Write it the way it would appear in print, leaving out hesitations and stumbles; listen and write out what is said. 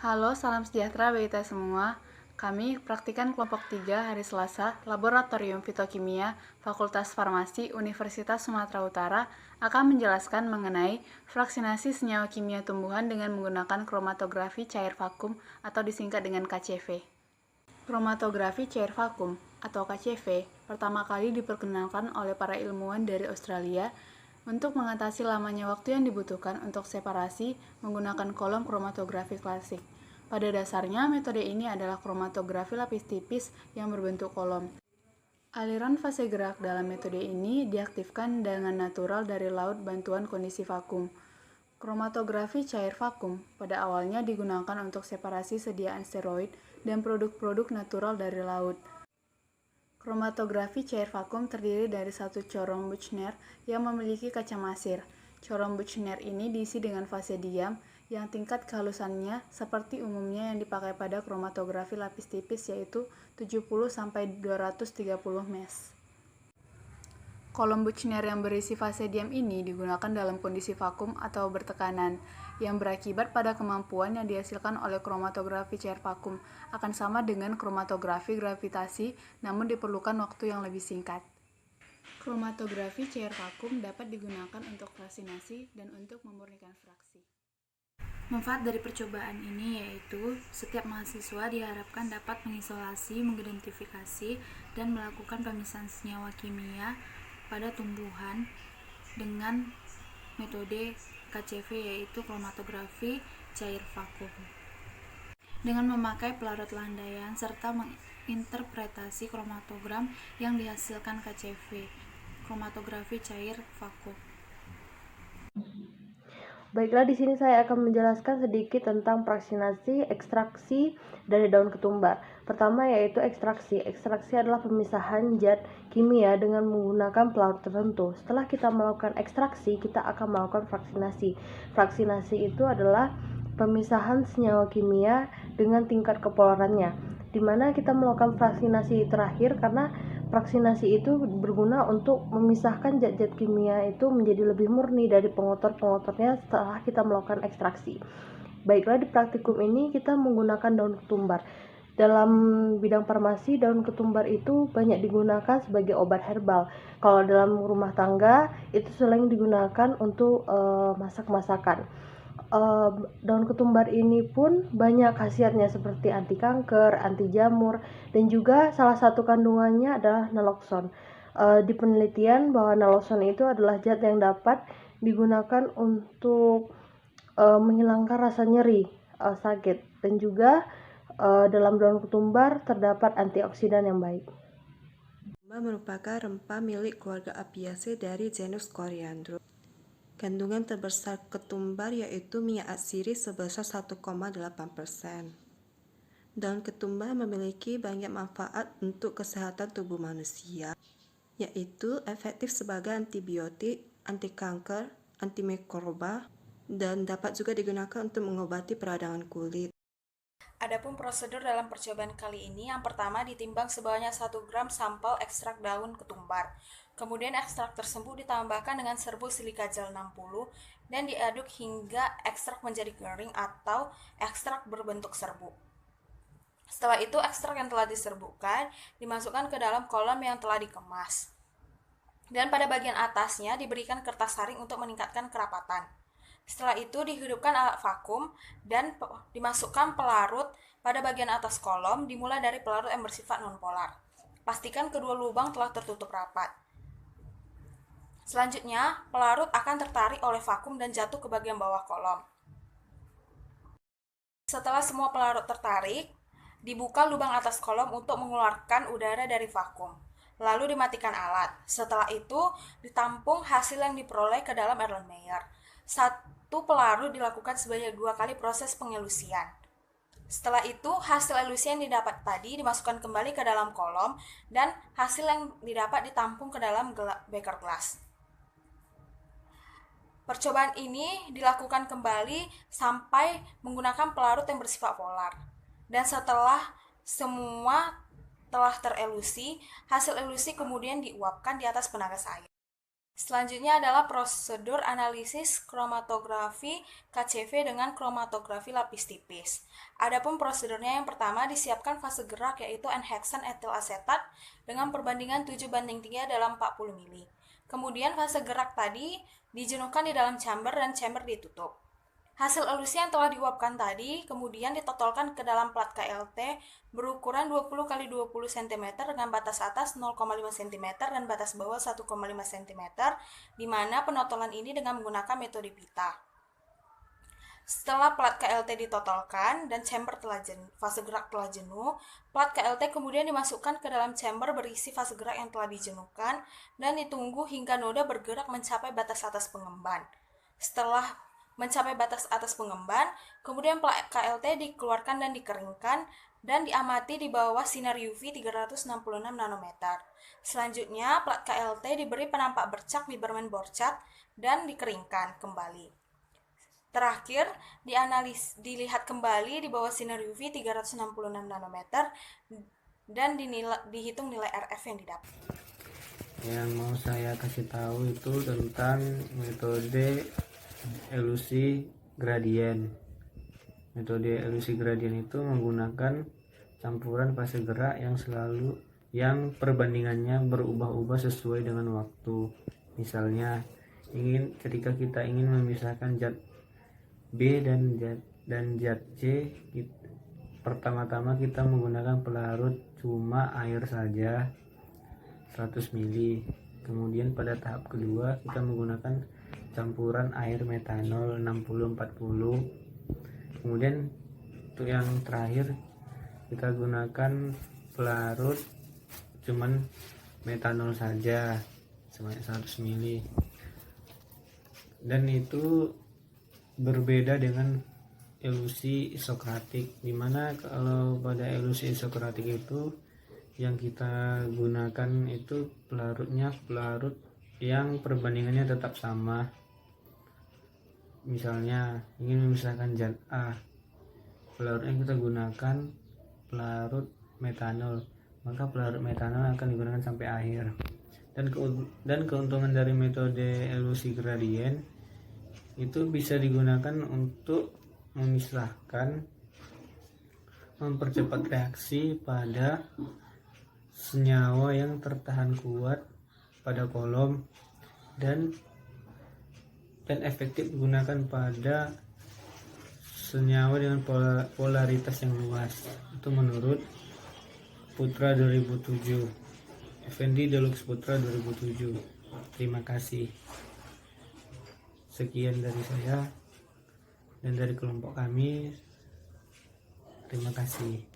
Halo, salam sejahtera bagi kita semua. Kami praktikan kelompok 3 hari Selasa, Laboratorium Fitokimia, Fakultas Farmasi, Universitas Sumatera Utara akan menjelaskan mengenai fraksinasi senyawa kimia tumbuhan dengan menggunakan kromatografi cair vakum atau disingkat dengan KCV. Kromatografi cair vakum atau KCV pertama kali diperkenalkan oleh para ilmuwan dari Australia untuk mengatasi lamanya waktu yang dibutuhkan untuk separasi menggunakan kolom kromatografi klasik. Pada dasarnya, metode ini adalah kromatografi lapis tipis yang berbentuk kolom. Aliran fase gerak dalam metode ini diaktifkan dengan natural dari laut bantuan kondisi vakum. Kromatografi cair vakum pada awalnya digunakan untuk separasi sediaan steroid dan produk-produk natural dari laut. Kromatografi cair vakum terdiri dari satu corong Buchner yang memiliki kaca masir. Corong Buchner ini diisi dengan fase diam yang tingkat kehalusannya seperti umumnya yang dipakai pada kromatografi lapis tipis yaitu 70-230 mes. Kolom Buchner yang berisi fase diam ini digunakan dalam kondisi vakum atau bertekanan, yang berakibat pada kemampuan yang dihasilkan oleh kromatografi cair vakum akan sama dengan kromatografi gravitasi, namun diperlukan waktu yang lebih singkat. Kromatografi cair vakum dapat digunakan untuk fraksinasi dan untuk memurnikan fraksi. Manfaat dari percobaan ini yaitu setiap mahasiswa diharapkan dapat mengisolasi, mengidentifikasi, dan melakukan pemisahan senyawa kimia pada tumbuhan dengan metode KCV yaitu kromatografi cair vakum. Dengan memakai pelarut landaian serta menginterpretasi kromatogram yang dihasilkan KCV, kromatografi cair vakum. Baiklah, di sini saya akan menjelaskan sedikit tentang fraksinasi ekstraksi dari daun ketumbar. Pertama yaitu ekstraksi. Ekstraksi adalah pemisahan zat kimia dengan menggunakan pelarut tertentu. Setelah kita melakukan ekstraksi, kita akan melakukan fraksinasi. Fraksinasi itu adalah pemisahan senyawa kimia dengan tingkat kepolarannya, di mana kita melakukan fraksinasi terakhir karena fraksinasi itu berguna untuk memisahkan zat-zat kimia itu menjadi lebih murni dari pengotor-pengotornya setelah kita melakukan ekstraksi. Baiklah, di praktikum ini kita menggunakan daun ketumbar. Dalam bidang farmasi, daun ketumbar itu banyak digunakan sebagai obat herbal. Kalau dalam rumah tangga, itu sering digunakan untuk masak-masakan. Daun ketumbar ini pun banyak khasiatnya seperti anti kanker, anti jamur, dan juga salah satu kandungannya adalah naloxon. Di penelitian bahwa naloxon itu adalah zat yang dapat digunakan untuk menghilangkan rasa nyeri, sakit, dan juga dalam daun ketumbar terdapat antioksidan yang baik. Ketumbar merupakan rempah milik keluarga Apiaceae dari genus Coriandrum. Kandungan terbesar ketumbar yaitu minyak atsiri sebesar 1,8%. Daun ketumbar memiliki banyak manfaat untuk kesehatan tubuh manusia, yaitu efektif sebagai antibiotik, anti kanker, antimikroba, dan dapat juga digunakan untuk mengobati peradangan kulit. Adapun prosedur dalam percobaan kali ini, yang pertama ditimbang sebanyak 1 gram sampel ekstrak daun ketumbar. Kemudian ekstrak tersebut ditambahkan dengan serbuk silika gel 60 dan diaduk hingga ekstrak menjadi kering atau ekstrak berbentuk serbuk. Setelah itu ekstrak yang telah diserbukkan dimasukkan ke dalam kolom yang telah dikemas. Dan pada bagian atasnya diberikan kertas saring untuk meningkatkan kerapatan. Setelah itu dihidupkan alat vakum dan dimasukkan pelarut pada bagian atas kolom dimulai dari pelarut yang bersifat nonpolar. Pastikan kedua lubang telah tertutup rapat. Selanjutnya, pelarut akan tertarik oleh vakum dan jatuh ke bagian bawah kolom. Setelah semua pelarut tertarik, dibuka lubang atas kolom untuk mengeluarkan udara dari vakum. Lalu dimatikan alat. Setelah itu, ditampung hasil yang diperoleh ke dalam Erlenmeyer. Satu pelarut dilakukan sebanyak 2 kali proses pengelusian. Setelah itu, hasil elusi yang didapat tadi dimasukkan kembali ke dalam kolom dan hasil yang didapat ditampung ke dalam beker gelas. Percobaan ini dilakukan kembali sampai menggunakan pelarut yang bersifat polar. Dan setelah semua telah terelusi, hasil elusi kemudian diuapkan di atas penagas air. Selanjutnya adalah prosedur analisis kromatografi KCV dengan kromatografi lapis tipis. Adapun prosedurnya yang pertama disiapkan fase gerak yaitu N-heksan etil asetat dengan perbandingan 7:3 dalam 40 mili. Kemudian fase gerak tadi dijenuhkan di dalam chamber dan chamber ditutup. Hasil elusi yang telah diuapkan tadi kemudian ditotolkan ke dalam plat KLT berukuran 20 x 20 cm dengan batas atas 0,5 cm dan batas bawah 1,5 cm, di mana penotolan ini dengan menggunakan metode pita. Setelah plat KLT ditotolkan dan chamber fase gerak telah jenuh, plat KLT kemudian dimasukkan ke dalam chamber berisi fase gerak yang telah dijenuhkan dan ditunggu hingga noda bergerak mencapai batas atas pengemban. Setelah mencapai batas atas pengemban, kemudian plat KLT dikeluarkan dan dikeringkan dan diamati di bawah sinar UV 366 nanometer. Selanjutnya, plat KLT diberi penampak bercak Biberman Borchardt dan dikeringkan kembali. Terakhir, dilihat kembali di bawah sinar UV 366 nanometer dan dihitung nilai RF yang didapat. Yang mau saya kasih tahu itu tentang metode elusi gradien. Metode elusi gradien itu menggunakan campuran fase gerak yang perbandingannya berubah-ubah sesuai dengan waktu. Misalnya, ketika kita ingin memisahkan zat B dan zat C, pertama-tama kita menggunakan pelarut cuma air saja 100 mili. Kemudian pada tahap kedua kita menggunakan campuran air metanol 60-40. Kemudian untuk yang terakhir kita gunakan pelarut cuman metanol saja sebanyak 100 mili. Dan itu berbeda dengan elusi isokratik, dimana kalau pada elusi isokratik itu yang kita gunakan itu pelarutnya pelarut yang perbandingannya tetap sama. Misalnya ingin memisahkan zat A, pelarut yang kita gunakan pelarut metanol, maka pelarut metanol akan digunakan sampai akhir. Dan keuntungan dari metode elusi gradien itu bisa digunakan untuk mempercepat reaksi pada senyawa yang tertahan kuat pada kolom dan efektif digunakan pada senyawa dengan polaritas yang luas. Itu menurut Putra 2007, Effendi Deluxe Putra 2007. Terima kasih. Sekian dari saya dan dari kelompok kami. Terima kasih.